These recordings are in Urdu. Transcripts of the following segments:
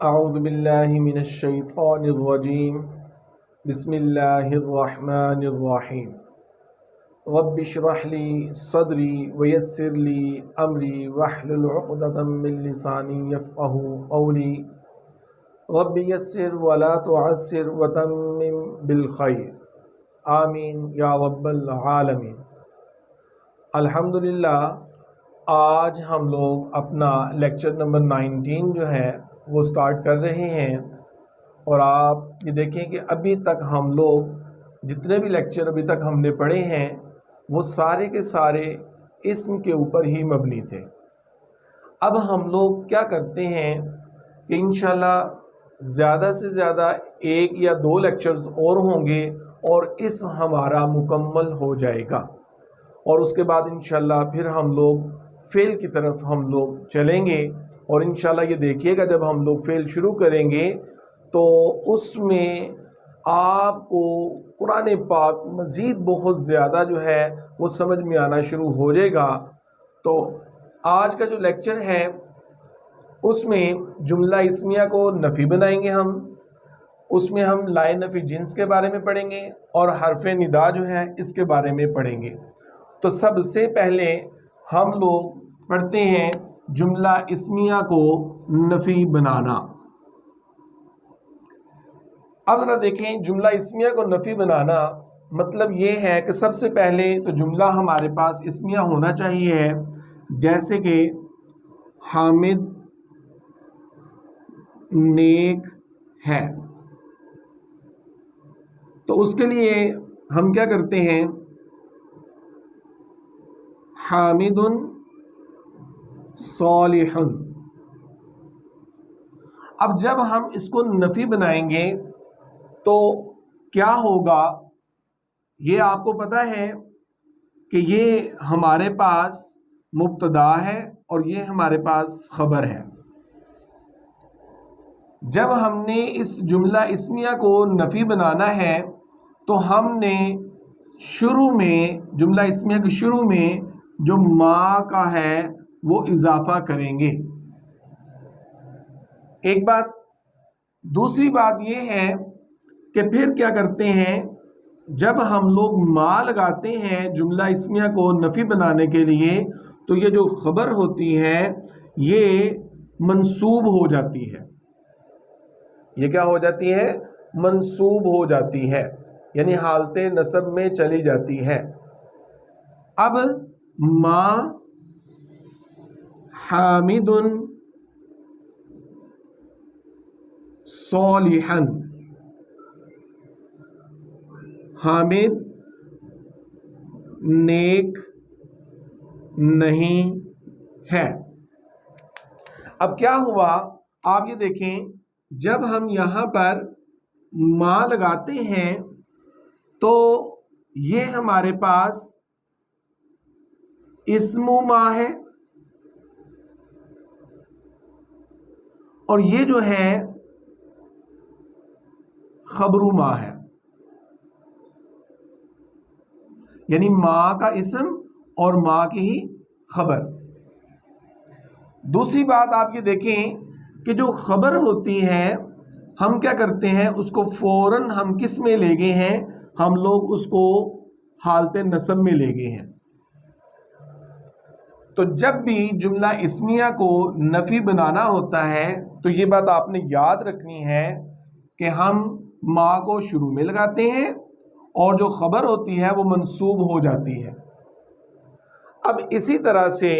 اعوذ باللہ من الشیطان الرجیم بسم اللہ الرحمن الرحیم رب اشرح لی صدری ویسر لی امری واحلل عقدۃ من لسانی یفقہوا قولی رب یسر ولا تعسر وتمم بالخیر آمین یا رب العالمین۔ الحمدللہ آج ہم لوگ اپنا لیکچر نمبر 19 جو ہے وہ سٹارٹ کر رہے ہیں، اور آپ یہ دیکھیں کہ ابھی تک ہم لوگ جتنے بھی لیکچر ابھی تک ہم نے پڑھے ہیں وہ سارے کے سارے اسم کے اوپر ہی مبنی تھے۔ اب ہم لوگ کیا کرتے ہیں کہ انشاءاللہ زیادہ سے زیادہ 1 یا 2 لیکچرز اور ہوں گے اور اسم ہمارا مکمل ہو جائے گا، اور اس کے بعد انشاءاللہ پھر ہم لوگ فعل کی طرف ہم لوگ چلیں گے۔ اور انشاءاللہ یہ دیکھیے گا جب ہم لوگ فعل شروع کریں گے تو اس میں آپ کو قرآن پاک مزید بہت زیادہ جو ہے وہ سمجھ میں آنا شروع ہو جائے گا۔ تو آج کا جو لیکچر ہے اس میں جملہ اسمیہ کو نفی بنائیں گے ہم، اس میں ہم لائے نفی جنس کے بارے میں پڑھیں گے اور حرف ندا جو ہے اس کے بارے میں پڑھیں گے۔ تو سب سے پہلے ہم لوگ پڑھتے ہیں جملہ اسمیہ کو نفی بنانا۔ اب ذرا دیکھیں جملہ اسمیہ کو نفی بنانا مطلب یہ ہے کہ سب سے پہلے تو جملہ ہمارے پاس اسمیہ ہونا چاہیے، جیسے کہ حامد نیک ہے، تو اس کے لیے ہم کیا کرتے ہیں، حامد صالح۔ اب جب ہم اس کو نفی بنائیں گے تو کیا ہوگا، یہ آپ کو پتہ ہے کہ یہ ہمارے پاس مبتدا ہے اور یہ ہمارے پاس خبر ہے۔ جب ہم نے اس جملہ اسمیہ کو نفی بنانا ہے تو ہم نے شروع میں جملہ اسمیہ کے شروع میں جو ما کا ہے وہ اضافہ کریں گے، ایک بات۔ دوسری بات یہ ہے کہ پھر کیا کرتے ہیں، جب ہم لوگ ما لگاتے ہیں جملہ اسمیہ کو نفی بنانے کے لیے تو یہ جو خبر ہوتی ہے یہ منصوب ہو جاتی ہے۔ یہ کیا ہو جاتی ہے، منصوب ہو جاتی ہے، یعنی حالت نصب میں چلی جاتی ہے۔ اب ما حامد صالحا، حامد نیک نہیں ہے۔ اب کیا ہوا، آپ یہ دیکھیں جب ہم یہاں پر ما لگاتے ہیں تو یہ ہمارے پاس اسم ما ہے، اور یہ جو ہے خبر ما ہے، یعنی ما کا اسم اور ما کی ہی خبر۔ دوسری بات آپ یہ دیکھیں کہ جو خبر ہوتی ہے ہم کیا کرتے ہیں، اس کو فوراً ہم کس میں لے گئے ہیں، ہم لوگ اس کو حالت نصب میں لے گئے ہیں۔ تو جب بھی جملہ اسمیہ کو نفی بنانا ہوتا ہے تو یہ بات آپ نے یاد رکھنی ہے کہ ہم ما کو شروع میں لگاتے ہیں اور جو خبر ہوتی ہے وہ منصوب ہو جاتی ہے۔ اب اسی طرح سے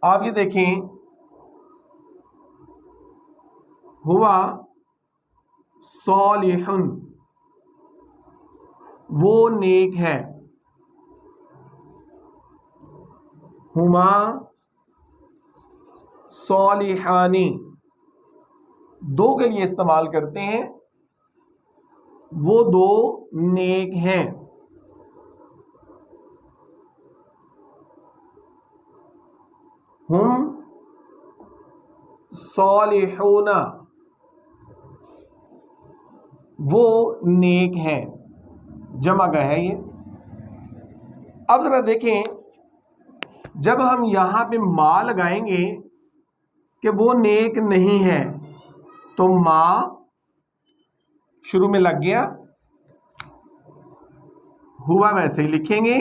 آپ یہ دیکھیں ہوا صالح، وہ نیک ہے، ہما صالحانی، دو کے لیے استعمال کرتے ہیں، وہ دو نیک ہیں۔ ہم صالحون، وہ نیک ہیں، جمع کا ہے یہ۔ اب ذرا دیکھیں جب ہم یہاں پہ ما لگائیں گے کہ وہ نیک نہیں ہے تو ما شروع میں لگ گیا، ہوا ویسے ہی لکھیں گے،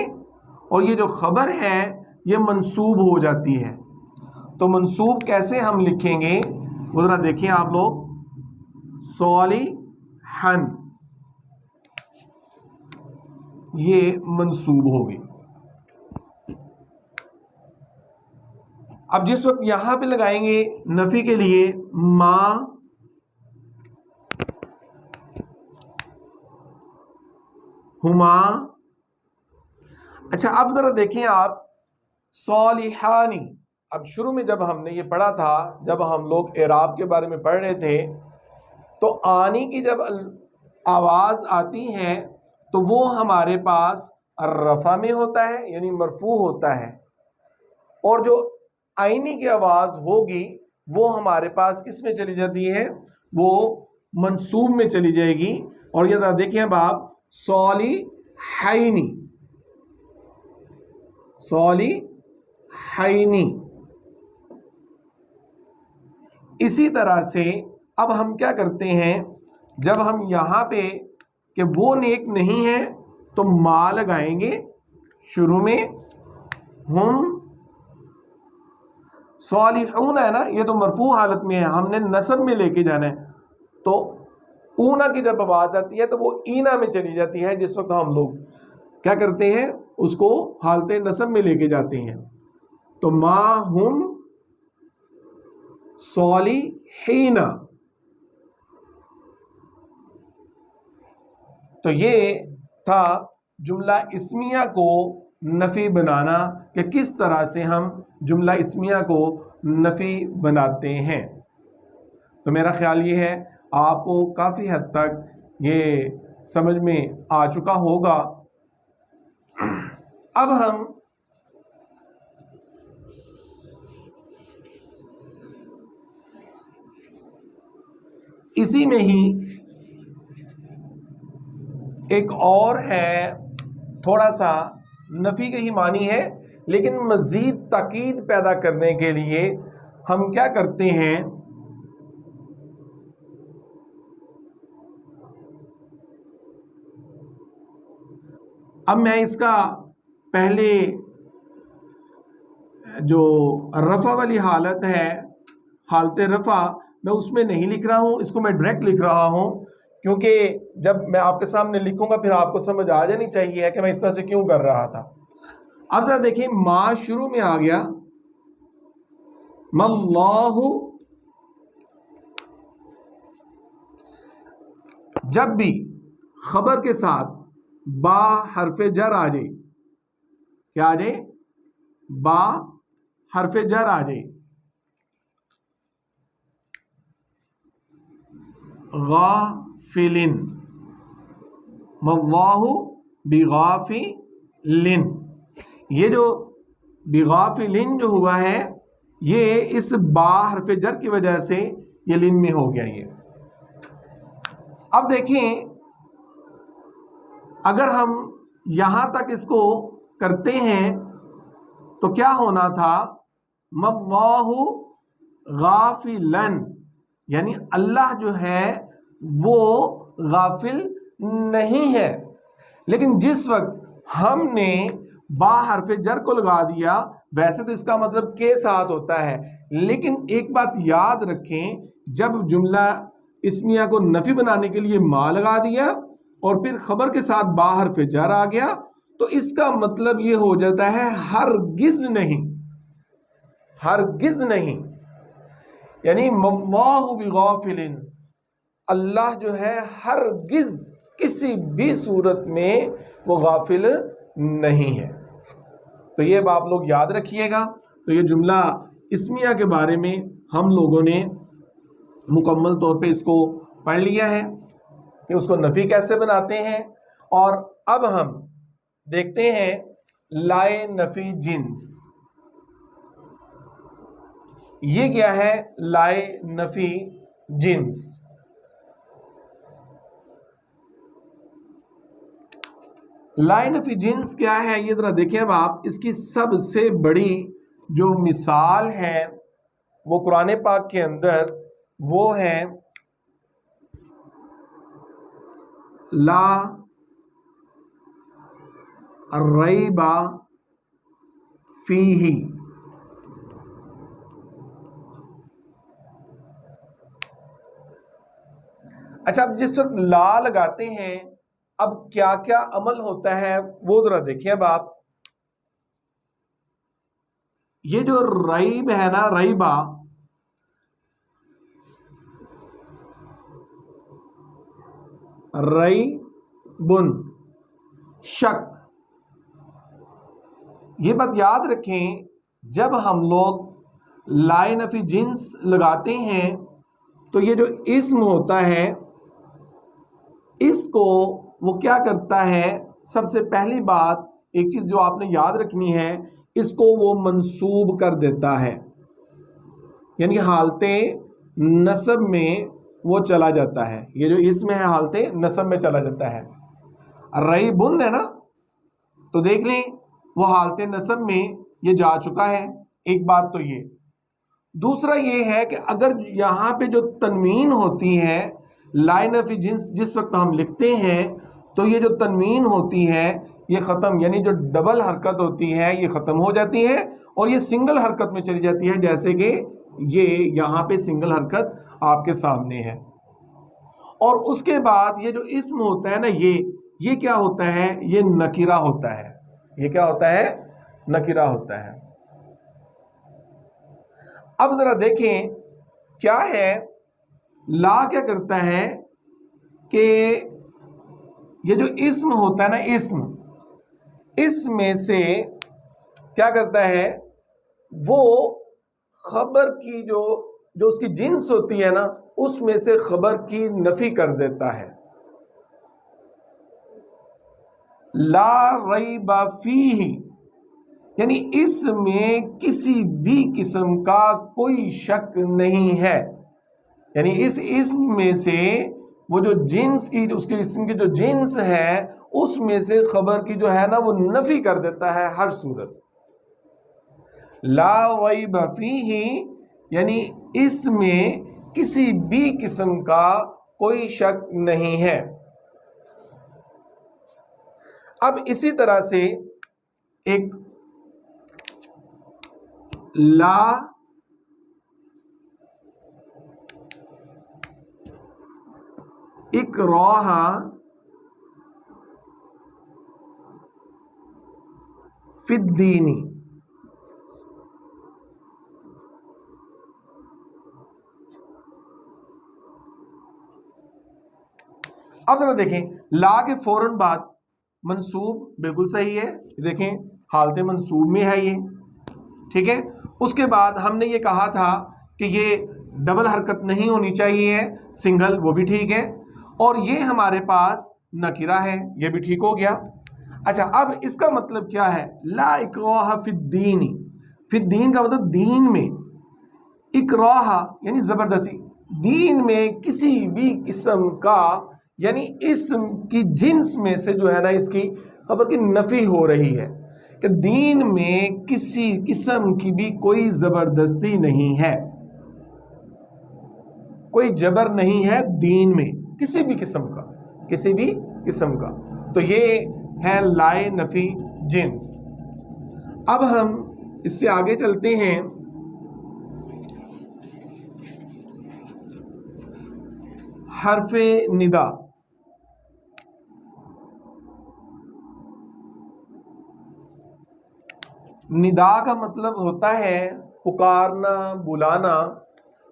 اور یہ جو خبر ہے یہ منصوب ہو جاتی ہے۔ تو منصوب کیسے ہم لکھیں گے وہ ذرا دیکھیں آپ لوگ، صالحن، یہ منصوب ہوگی۔ اب جس وقت یہاں پہ لگائیں گے نفی کے لیے ما، ہما، اچھا اب ذرا دیکھیں آپ صالحانی، اب شروع میں جب ہم نے یہ پڑھا تھا، جب ہم لوگ اعراب کے بارے میں پڑھ رہے تھے، تو آنی کی جب آواز آتی ہے تو وہ ہمارے پاس رفع میں ہوتا ہے، یعنی مرفوع ہوتا ہے، اور جو آئینی کی آواز ہوگی وہ ہمارے پاس کس میں چلی جاتی ہے، وہ منصوب میں چلی جائے گی۔ اور یہ ذرا دیکھیں اب آپ، صالحینی، صالحینی، اسی طرح سے اب ہم کیا کرتے ہیں، جب ہم یہاں پہ کہ وہ نیک نہیں ہے تو ما لگائیں گے شروع میں، ہم صالحون ہے نا، یہ تو مرفوع حالت میں ہے، ہم نے نصب میں لے کے جانا ہے، تو اونا کی جب آواز آتی ہے تو وہ اینا میں چلی جاتی ہے، جس وقت ہم لوگ کیا کرتے ہیں اس کو حالت نصب میں لے کے جاتے ہیں۔ تو ما ہم صالحین، تو یہ تھا جملہ اسمیہ کو نفی بنانا، کہ کس طرح سے ہم جملہ اسمیہ کو نفی بناتے ہیں۔ تو میرا خیال یہ ہے آپ کو کافی حد تک یہ سمجھ میں آ چکا ہوگا۔ اب ہم اسی میں ہی ایک اور ہے، تھوڑا سا نفی کے ہی معنی ہے، لیکن مزید تاکید پیدا کرنے کے لیے ہم کیا کرتے ہیں، اب میں اس کا پہلے جو رفع والی حالت ہے، حالت رفع، میں اس میں نہیں لکھ رہا ہوں، اس کو میں ڈائریکٹ لکھ رہا ہوں، کیونکہ جب میں آپ کے سامنے لکھوں گا پھر آپ کو سمجھ آ جانی چاہیے کہ میں اس طرح سے کیوں کر رہا تھا۔ اب ذرا دیکھیں، ما شروع میں آ گیا، مَاللَّهُ، جب بھی خبر کے ساتھ با حرف جر آ جائے، کیا آ جائے، با حرف جر آ جائے، غافلن، واللہ بغافلن، یہ جو بغافلن جو ہوا ہے یہ اس با حرف جر کی وجہ سے یہ لن میں ہو گیا۔ یہ اب دیکھیں، اگر ہم یہاں تک اس کو کرتے ہیں تو کیا ہونا تھا، مَاللَّهُ غافلن، یعنی اللہ جو ہے وہ غافل نہیں ہے، لیکن جس وقت ہم نے با حرف جر کو لگا دیا، ویسے تو اس کا مطلب کے ساتھ ہوتا ہے، لیکن ایک بات یاد رکھیں، جب جملہ اسمیہ کو نفی بنانے کے لیے ما لگا دیا اور پھر خبر کے ساتھ با حرف جر آ گیا، تو اس کا مطلب یہ ہو جاتا ہے ہرگز نہیں، ہرگز نہیں، یعنی مَاللَّهُ بغافلن، اللہ جو ہے ہرگز کسی بھی صورت میں وہ غافل نہیں ہے۔ تو یہ آپ لوگ یاد رکھیے گا۔ تو یہ جملہ اسمیہ کے بارے میں ہم لوگوں نے مکمل طور پہ اس کو پڑھ لیا ہے کہ اس کو نفی کیسے بناتے ہیں، اور اب ہم دیکھتے ہیں لائے نفی جنس۔ یہ کیا ہے لائے نفی جنس؟ لائے نفی جنس کیا ہے یہ ذرا دیکھیں اب آپ، اس کی سب سے بڑی جو مثال ہے وہ قرآن پاک کے اندر وہ ہے لا ریب فیہ. اچھا، اب جس وقت لا لگاتے ہیں اب کیا کیا عمل ہوتا ہے وہ ذرا دیکھیں. اب آپ یہ جو ریب ہے نا، ریبا، ریبن شک، یہ بات یاد رکھیں جب ہم لوگ لائے نفی جنس لگاتے ہیں تو یہ جو اسم ہوتا ہے اس کو وہ کیا کرتا ہے، سب سے پہلی بات ایک چیز جو آپ نے یاد رکھنی ہے، اس کو وہ منسوب کر دیتا ہے، یعنی حالت نصب میں وہ چلا جاتا ہے. یہ جو اسم ہے حالت نصب میں چلا جاتا ہے. ریبن ہے نا، تو دیکھ لیں وہ حالت نصب میں یہ جا چکا ہے. ایک بات تو یہ. دوسرا یہ ہے کہ اگر یہاں پہ جو تنوین ہوتی ہے لائن آف جنس جس وقت ہم لکھتے ہیں تو یہ جو تنوین ہوتی ہے یہ ختم، یعنی جو ڈبل حرکت ہوتی ہے یہ ختم ہو جاتی ہے اور یہ سنگل حرکت میں چلی جاتی ہے، جیسے کہ یہ یہاں پہ سنگل حرکت آپ کے سامنے ہے. اور اس کے بعد یہ جو اسم ہوتا ہے نا، یہ کیا ہوتا ہے، یہ نکرہ ہوتا ہے. یہ کیا ہوتا ہے، نکرہ ہوتا ہے. اب ذرا دیکھیں کیا ہے، لا کیا کرتا ہے کہ یہ جو اسم ہوتا ہے نا، اس میں سے کیا کرتا ہے، وہ خبر کی جو اس کی جنس ہوتی ہے نا اس میں سے خبر کی نفی کر دیتا ہے. لا ریب فیہ، یعنی اس میں کسی بھی قسم کا کوئی شک نہیں ہے. یعنی اس اسم میں سے وہ جو جنس کی اس کے اسم کی جو جنس ہے اس میں سے خبر کی جو ہے نا وہ نفی کر دیتا ہے ہر صورت. لا ریب فیہ یعنی اس میں کسی بھی قسم کا کوئی شک نہیں ہے. اب اسی طرح سے ایک لا اکراہ فی الدین. اب ذرا دیکھیں لا کے فوراً بعد منصوب بالکل صحیح ہے، دیکھیں حالت منصوب میں ہے یہ، ٹھیک ہے. اس کے بعد ہم نے یہ کہا تھا کہ یہ ڈبل حرکت نہیں ہونی چاہیے، سنگل، وہ بھی ٹھیک ہے. اور یہ ہمارے پاس نکرہ ہے، یہ بھی ٹھیک ہو گیا. اچھا، اب اس کا مطلب کیا ہے، لا اکراہ فی الدین. فی الدین کا مطلب دین میں، اکراہ یعنی زبردستی، دین میں کسی بھی قسم کا یعنی اسم کی جنس میں سے جو ہے نا اس کی خبر کی نفی ہو رہی ہے کہ دین میں کسی قسم کی بھی کوئی زبردستی نہیں ہے، کوئی جبر نہیں ہے دین میں کسی بھی قسم کا. تو یہ ہے لائے نفی جنس. اب ہم اس سے آگے چلتے ہیں. حرف ندا. ندا کا مطلب ہوتا ہے پکارنا، بلانا.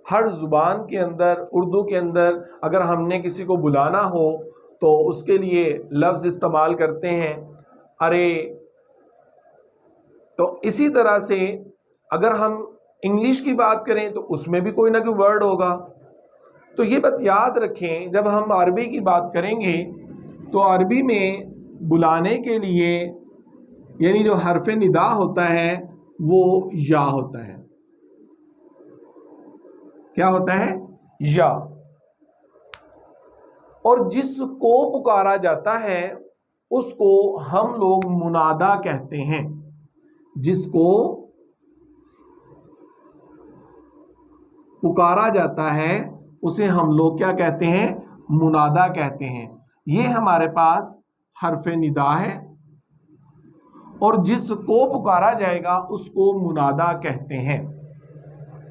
ہر زبان کے اندر، اردو کے اندر اگر ہم نے کسی کو بلانا ہو تو اس کے لیے لفظ استعمال کرتے ہیں ارے. تو اسی طرح سے اگر ہم انگلش کی بات کریں تو اس میں بھی کوئی نہ کوئی ورڈ ہوگا. تو یہ بات یاد رکھیں جب ہم عربی کی بات کریں گے تو عربی میں بلانے کے لیے یعنی جو حرف ندا ہوتا ہے وہ یا ہوتا ہے. کیا ہوتا ہے، یا. اور جس کو پکارا جاتا ہے اس کو ہم لوگ منادا کہتے ہیں. جس کو پکارا جاتا ہے اسے ہم لوگ کیا کہتے ہیں؟ منادا کہتے ہیں۔ یہ ہمارے پاس حرف ندا ہے اور جس کو پکارا جائے گا اس کو منادا کہتے ہیں۔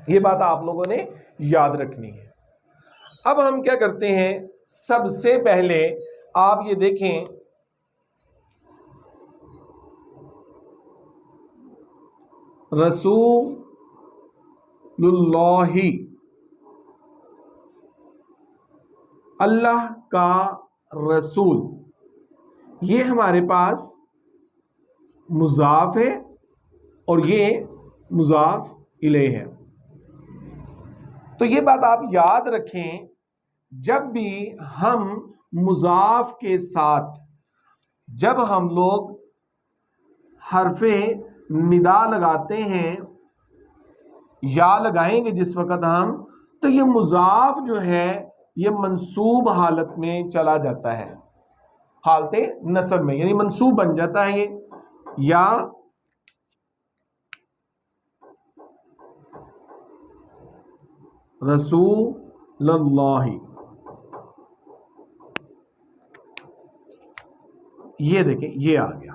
یہ بات آپ لوگوں نے یاد رکھنی ہے۔ اب ہم کیا کرتے ہیں؟ سب سے پہلے آپ یہ دیکھیں رسول اللہ، اللہ کا رسول، یہ ہمارے پاس مضاف ہے اور یہ مضاف الیہ ہے۔ تو یہ بات آپ یاد رکھیں، جب بھی ہم مضاف کے ساتھ جب ہم لوگ حرف ندا لگاتے ہیں یا لگائیں گے جس وقت ہم، تو یہ مضاف جو ہے یہ منصوب حالت میں چلا جاتا ہے، حالت نصب میں، یعنی منصوب بن جاتا ہے یہ، یا رسول اللہ۔ یہ دیکھیں یہ آ گیا،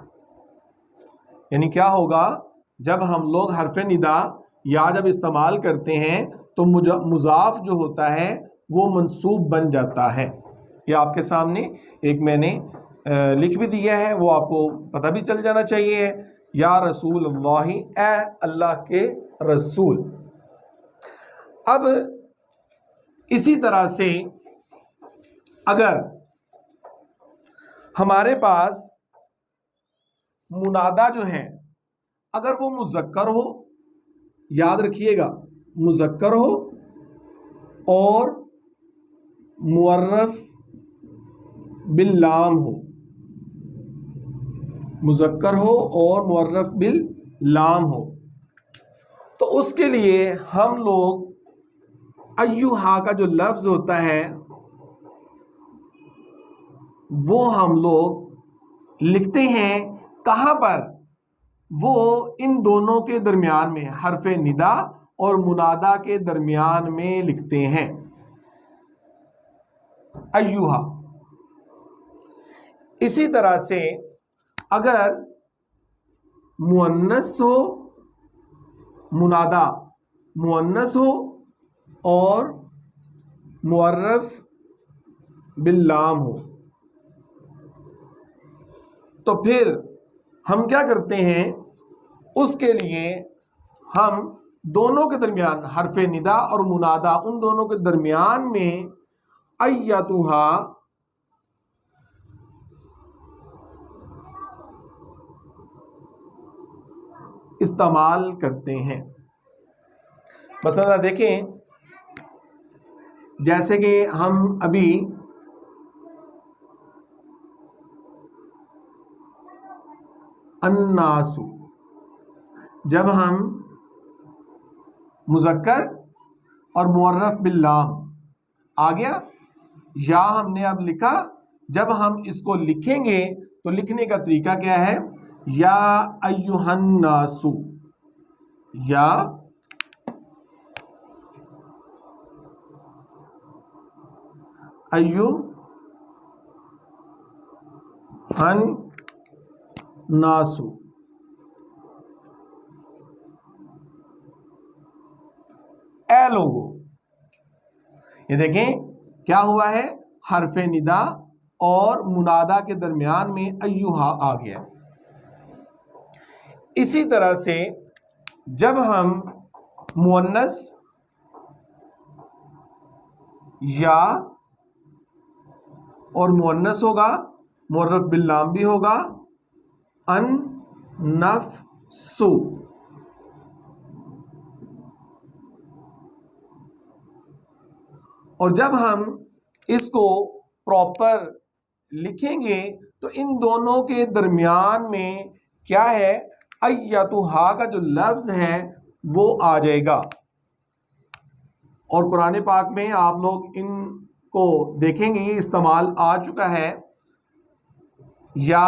یعنی کیا ہوگا؟ جب ہم لوگ حرف ندا یا جب استعمال کرتے ہیں تو مضاف جو ہوتا ہے وہ منصوب بن جاتا ہے۔ یہ آپ کے سامنے ایک میں نے لکھ بھی دیا ہے، وہ آپ کو پتہ بھی چل جانا چاہیے، یا رسول اللہ، اے اللہ کے رسول۔ اب اسی طرح سے اگر ہمارے پاس منادا جو ہے اگر وہ مذکر ہو، یاد رکھیے گا مذکر ہو اور معرف باللام ہو، مذکر ہو اور معرف باللام ہو، تو اس کے لیے ہم لوگ ایہا کا جو لفظ ہوتا ہے وہ ہم لوگ لکھتے ہیں کہاں پر؟ وہ ان دونوں کے درمیان میں، حرف ندا اور منادا کے درمیان میں لکھتے ہیں ایہا۔ اسی طرح سے اگر مؤنث ہو، منادا مؤنث ہو اور معرف باللام ہو، تو پھر ہم کیا کرتے ہیں؟ اس کے لیے ہم دونوں کے درمیان حرف ندا اور منادا ان دونوں کے درمیان میں ایتھا استعمال کرتے ہیں۔ مثلا دیکھیں، جیسے کہ ہم ابھی الناس، جب ہم مذکر اور معرف باللام آ گیا، یا ہم نے اب لکھا، جب ہم اس کو لکھیں گے تو لکھنے کا طریقہ کیا ہے؟ یا ایھا الناس، یا ایھا الناس، اے لوگو۔ یہ دیکھیں کیا ہوا ہے؟ حرف ندا اور منادا کے درمیان میں ایھا آ گیا۔ اسی طرح سے جب ہم مؤنث یا اور مؤنث ہوگا، معرف باللام بھی ہوگا، النفس، اور جب ہم اس کو پراپر لکھیں گے تو ان دونوں کے درمیان میں کیا ہے؟ ایتھا کا جو لفظ ہے وہ آ جائے گا۔ اور قرآن پاک میں آپ لوگ ان کو دیکھیں گے یہ استعمال آ چکا ہے، یا